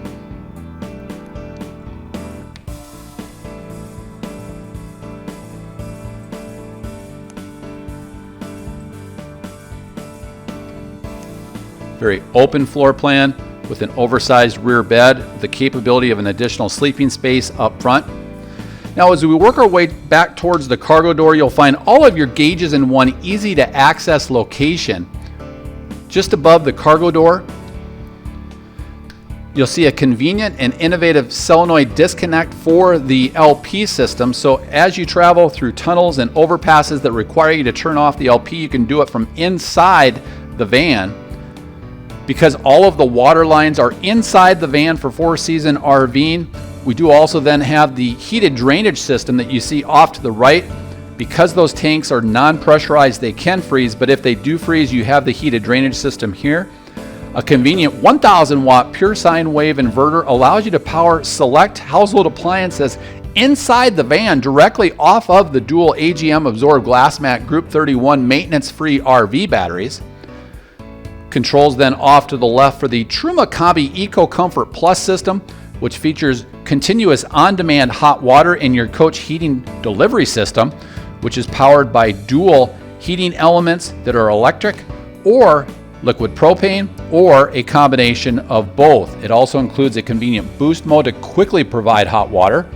Very open floor plan with an oversized rear bed, the capability of an additional sleeping space up front. Now, as we work our way back towards the cargo door, you'll find all of your gauges in one easy to access location. Just above the cargo door, you'll see a convenient and innovative solenoid disconnect for the LP system. So as you travel through tunnels and overpasses that require you to turn off the LP, you can do it from inside the van. Because all of the water lines are inside the van for four-season RVing, we do also then have the heated drainage system that you see off to the right. Because those tanks are non-pressurized, they can freeze, but if they do freeze, you have the heated drainage system here. A convenient 1,000 watt pure sine wave inverter allows you to power select household appliances inside the van directly off of the dual AGM absorbed glass mat Group 31 maintenance-free RV batteries. Controls then off to the left for the Truma Combi Eco Comfort Plus system, which features continuous on-demand hot water in your coach heating delivery system, which is powered by dual heating elements that are electric or liquid propane, or a combination of both. It also includes a convenient boost mode to quickly provide hot water.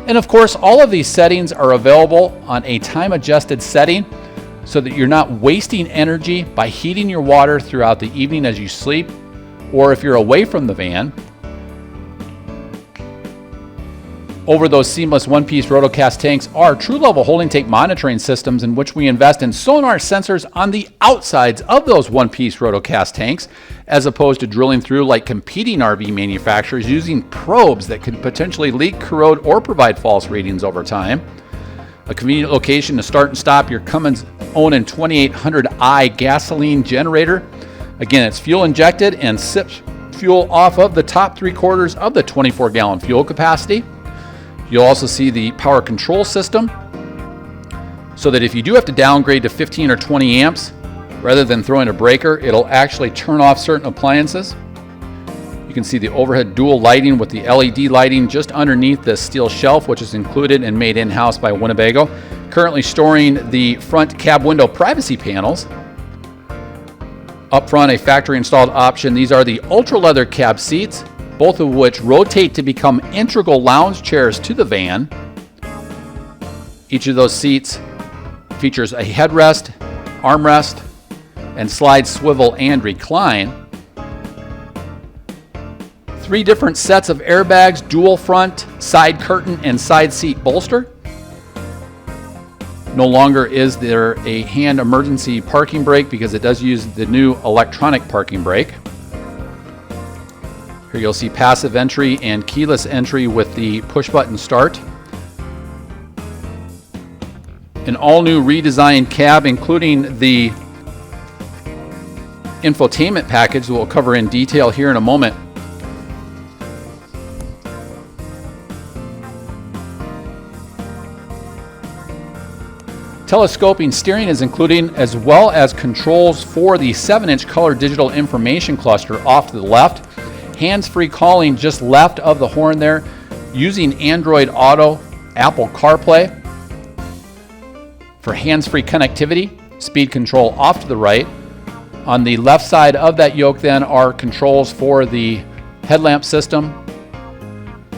And of course, all of these settings are available on a time-adjusted setting so that you're not wasting energy by heating your water throughout the evening as you sleep, or if you're away from the van. Over those seamless one-piece rotocast tanks are true level holding tank monitoring systems in which we invest in sonar sensors on the outsides of those one-piece rotocast tanks, as opposed to drilling through like competing RV manufacturers using probes that could potentially leak, corrode, or provide false readings over time. A convenient location to start and stop your Cummins Onan 2800i gasoline generator. Again, it's fuel injected and sips fuel off of the top 3/4 of the 24-gallon fuel capacity. You'll also see the power control system, so that if you do have to downgrade to 15 or 20 amps, rather than throwing a breaker, it'll actually turn off certain appliances. You can see the overhead dual lighting with the LED lighting just underneath the steel shelf, which is included and made in-house by Winnebago. Currently storing the front cab window privacy panels. Up front, a factory installed option. These are the ultra leather cab seats, both of which rotate to become integral lounge chairs to the van. Each of those seats features a headrest, armrest, and slide, swivel, and recline. 3 different sets of airbags, dual front, side curtain, and side seat bolster. No longer is there a hand emergency parking brake because it does use the new electronic parking brake. Here you'll see passive entry and keyless entry with the push button start. An all new redesigned cab, including the infotainment package that we'll cover in detail here in a moment. Telescoping steering is included, as well as controls for the 7-inch color digital information cluster off to the left. Hands-free calling just left of the horn there, using Android Auto, Apple CarPlay. For hands-free connectivity, speed control off to the right. On the left side of that yoke then are controls for the headlamp system.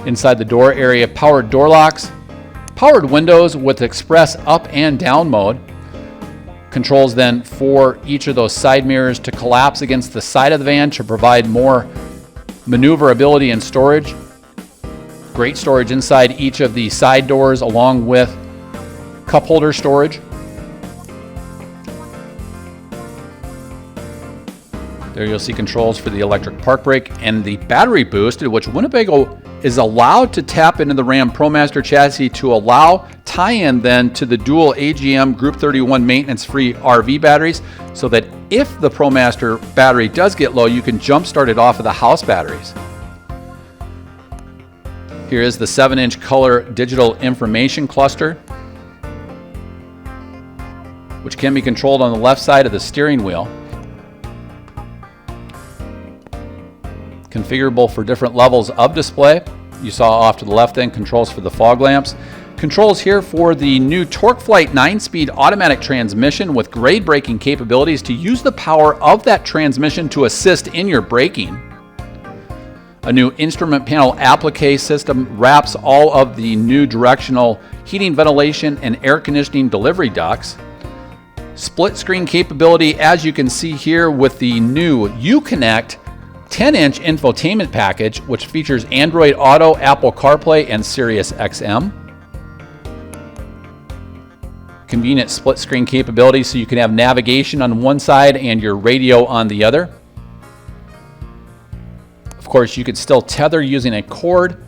Inside the door area, powered door locks, powered windows with express up and down mode. Controls then for each of those side mirrors to collapse against the side of the van to provide more maneuverability and storage. Great storage inside each of the side doors, along with cup holder storage. There you'll see controls for the electric park brake and the battery boost, which Winnebago is allowed to tap into the RAM ProMaster chassis to allow tie-in then to the dual AGM Group 31 maintenance-free RV batteries, so that if the ProMaster battery does get low, you can jump start it off of the house batteries. Here is the 7-inch color digital information cluster, which can be controlled on the left side of the steering wheel. Configurable for different levels of display. You saw off to the left then controls for the fog lamps. Controls here for the new TorqueFlite 9-speed automatic transmission with grade braking capabilities to use the power of that transmission to assist in your braking. A new instrument panel applique system wraps all of the new directional heating, ventilation, and air conditioning delivery ducts. Split screen capability, as you can see here, with the new Uconnect 10-inch infotainment package, which features Android Auto, Apple CarPlay, and Sirius XM. Convenient split screen capability, so you can have navigation on one side and your radio on the other. Of course, you could still tether using a cord.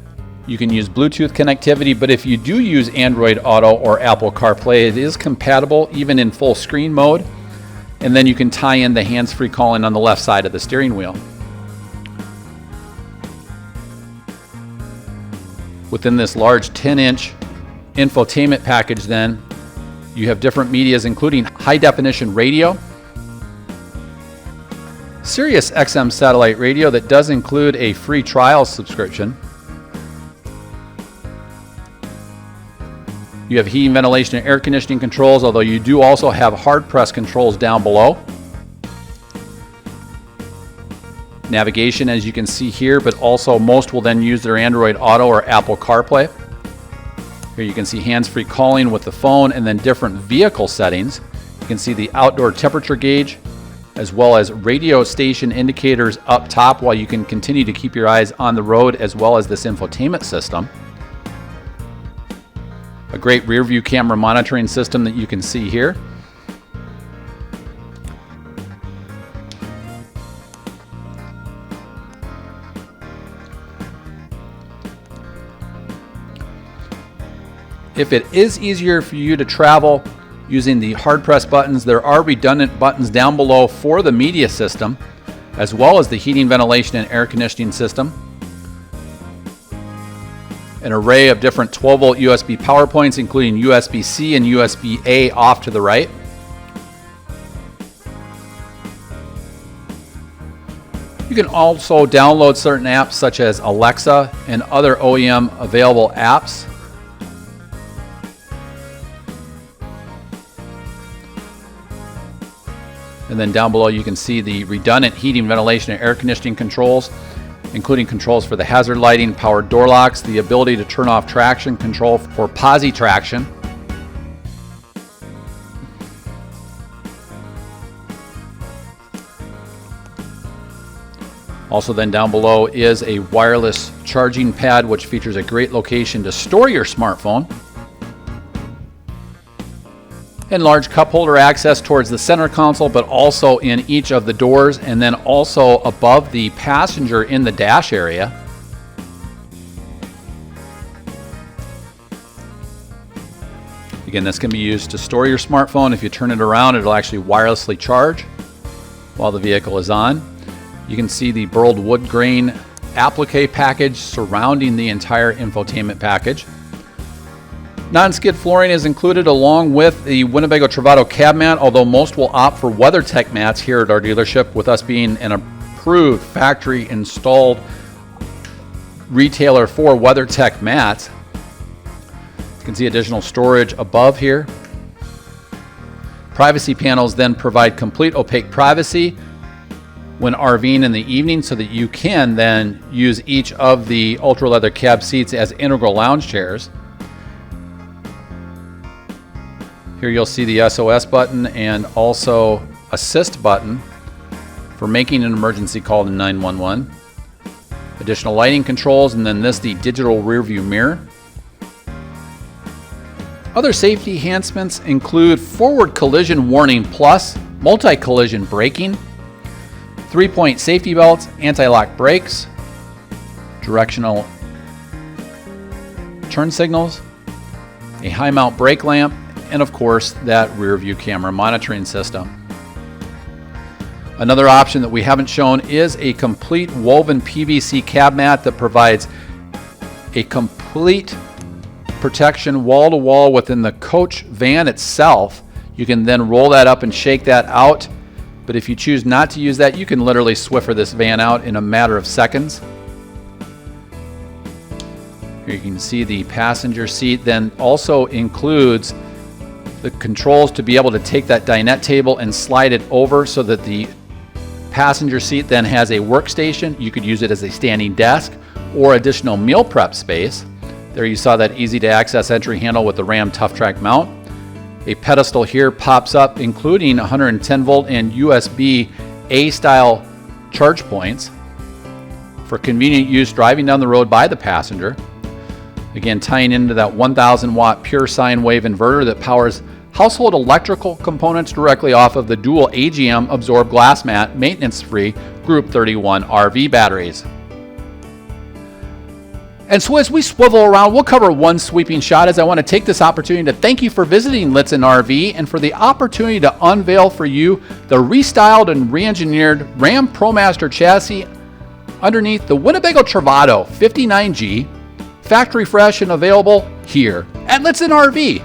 You can use Bluetooth connectivity, but if you do use Android Auto or Apple CarPlay, it is compatible even in full screen mode. And then you can tie in the hands-free calling on the left side of the steering wheel. Within this large 10-inch infotainment package then, you have different medias, including high-definition radio, Sirius XM satellite radio that does include a free trial subscription. You have heating, ventilation, and air conditioning controls, although you do also have hard press controls down below. Navigation, as you can see here, but also most will then use their Android Auto or Apple CarPlay. Here you can see hands-free calling with the phone and then different vehicle settings. You can see the outdoor temperature gauge, as well as radio station indicators up top, while you can continue to keep your eyes on the road, as well as this infotainment system. A great rear view camera monitoring system that you can see here. If it is easier for you to travel using the hard press buttons, there are redundant buttons down below for the media system, as well as the heating, ventilation, and air conditioning system. An array of different 12-volt USB power points, including USB-C and USB-A off to the right. You can also download certain apps such as Alexa and other OEM available apps. And then down below you can see the redundant heating, ventilation, and air conditioning controls, including controls for the hazard lighting, power door locks, the ability to turn off traction control for posi traction. Also then down below is a wireless charging pad, which features a great location to store your smartphone. And large cup holder access towards the center console, but also in each of the doors, and then also above the passenger in the dash area. Again, this can be used to store your smartphone. If you turn it around, it'll actually wirelessly charge while the vehicle is on. You can see the burled wood grain applique package surrounding the entire infotainment package. Non-skid flooring is included along with the Winnebago Travato cab mat, although most will opt for Weathered Teak mats here at our dealership, with us being an approved factory installed retailer for Weathered Teak mats. You can see additional storage above here. Privacy panels then provide complete opaque privacy when RVing in the evening, so that you can then use each of the ultra leather cab seats as integral lounge chairs. Here you'll see the SOS button and also assist button for making an emergency call to 911. Additional lighting controls, and then the digital rear view mirror. Other safety enhancements include forward collision warning plus multi-collision braking, 3-point safety belts, anti-lock brakes, directional turn signals, a high mount brake lamp, and of course that rear view camera monitoring system. Another option that we haven't shown is a complete woven PVC cab mat that provides a complete protection wall to wall within the coach van itself. You can then roll that up and shake that out, but if you choose not to use that, you can literally Swiffer this van out in a matter of seconds. Here you can see the passenger seat then also includes the controls to be able to take that dinette table and slide it over so that the passenger seat then has a workstation. You could use it as a standing desk or additional meal prep space. There you saw that easy to access entry handle with the RAM Tough Track mount. A pedestal here pops up, including 110 volt and USB A style charge points for convenient use driving down the road by the passenger. Again, tying into that 1000 watt pure sine wave inverter that powers household electrical components directly off of the dual AGM absorbed glass mat maintenance free Group 31 RV batteries. And so as we swivel around, we'll cover one sweeping shot, as I want to take this opportunity to thank you for visiting Lichtsinn RV and for the opportunity to unveil for you the restyled and re-engineered RAM ProMaster chassis underneath the Winnebago Travato 59G, factory fresh and available here at Lichtsinn RV,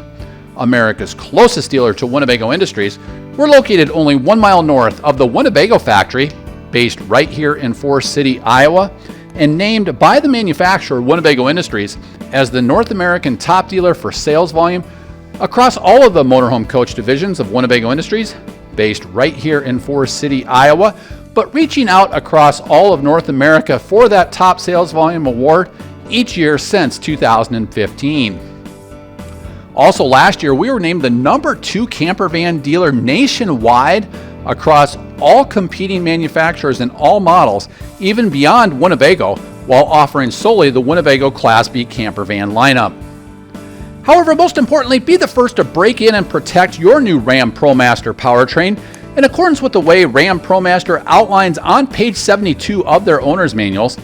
America's closest dealer to Winnebago Industries. We're located only 1 mile north of the Winnebago factory based right here in Forest City, Iowa, and named by the manufacturer, Winnebago Industries, as the North American top dealer for sales volume across all of the motorhome coach divisions of Winnebago Industries, based right here in Forest City, Iowa, but reaching out across all of North America for that top sales volume award each year since 2015. Also last year, we were named the #2 camper van dealer nationwide across all competing manufacturers and all models, even beyond Winnebago, while offering solely the Winnebago Class B camper van lineup. However, most importantly, be the first to break in and protect your new RAM ProMaster powertrain in accordance with the way RAM ProMaster outlines on page 72 of their owner's manuals,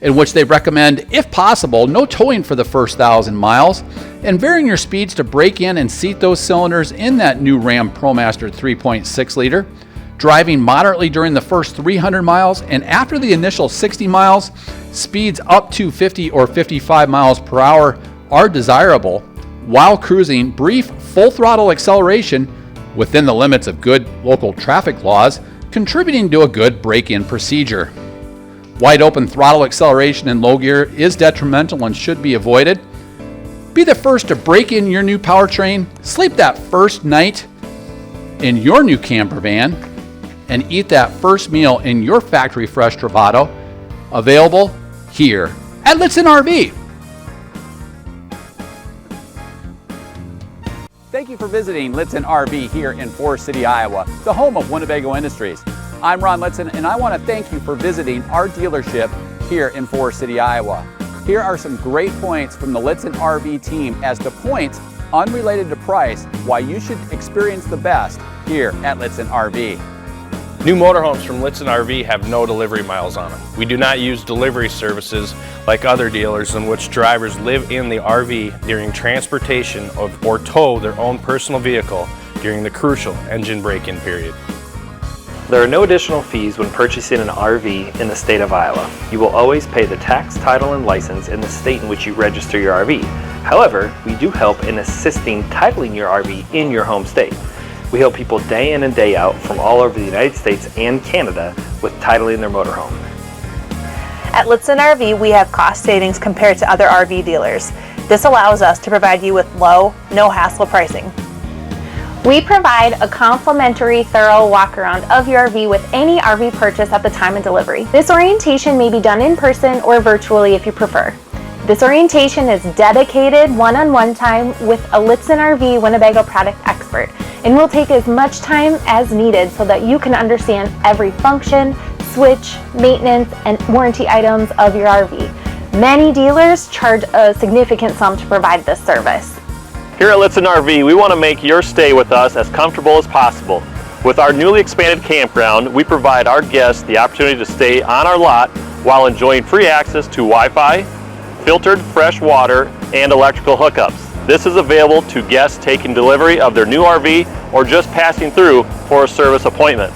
in which they recommend, if possible, no towing for the first 1,000 miles, and varying your speeds to break in and seat those cylinders in that new RAM ProMaster 3.6 liter, driving moderately during the first 300 miles, and after the initial 60 miles, speeds up to 50 or 55 miles per hour are desirable, while cruising brief full throttle acceleration within the limits of good local traffic laws, contributing to a good break-in procedure. Wide open throttle acceleration in low gear is detrimental and should be avoided. Be the first to break in your new powertrain, sleep that first night in your new camper van, and eat that first meal in your factory fresh Travato, available here at Lichtsinn RV. Thank you for visiting Lichtsinn RV here in Forest City, Iowa, the home of Winnebago Industries. I'm Ron Lichtsinn, and I want to thank you for visiting our dealership here in Forest City, Iowa. Here are some great points from the Lichtsinn RV team as to points unrelated to price why you should experience the best here at Lichtsinn RV. New motorhomes from Lichtsinn RV have no delivery miles on them. We do not use delivery services like other dealers in which drivers live in the RV during transportation or tow their own personal vehicle during the crucial engine break-in period. There are no additional fees when purchasing an RV in the state of Iowa. You will always pay the tax, title, and license in the state in which you register your RV. However, we do help in assisting titling your RV in your home state. We help people day in and day out from all over the United States and Canada with titling their motorhome. At Lichtsinn RV, we have cost savings compared to other RV dealers. This allows us to provide you with low, no-hassle pricing. We provide a complimentary thorough walk-around of your RV with any RV purchase at the time of delivery. This orientation may be done in person or virtually if you prefer. This orientation is dedicated one-on-one time with a Lichtsinn RV Winnebago product expert, and will take as much time as needed so that you can understand every function, switch, maintenance, and warranty items of your RV. Many dealers charge a significant sum to provide this service. Here at Lichtsinn RV, we want to make your stay with us as comfortable as possible. With our newly expanded campground, we provide our guests the opportunity to stay on our lot while enjoying free access to Wi-Fi, filtered fresh water, and electrical hookups. This is available to guests taking delivery of their new RV or just passing through for a service appointment.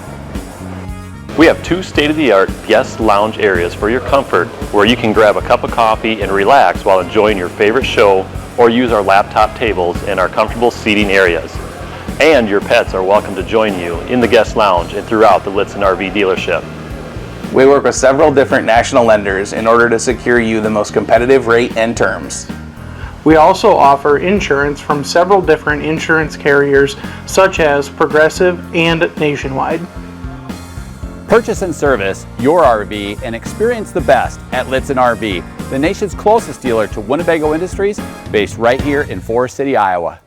We have 2 state-of-the-art guest lounge areas for your comfort where you can grab a cup of coffee and relax while enjoying your favorite show, or use our laptop tables in our comfortable seating areas. And your pets are welcome to join you in the guest lounge and throughout the Lichtsinn RV dealership. We work with several different national lenders in order to secure you the most competitive rate and terms. We also offer insurance from several different insurance carriers such as Progressive and Nationwide. Purchase and service your RV and experience the best at Lichtsinn RV, the nation's closest dealer to Winnebago Industries, based right here in Forest City, Iowa.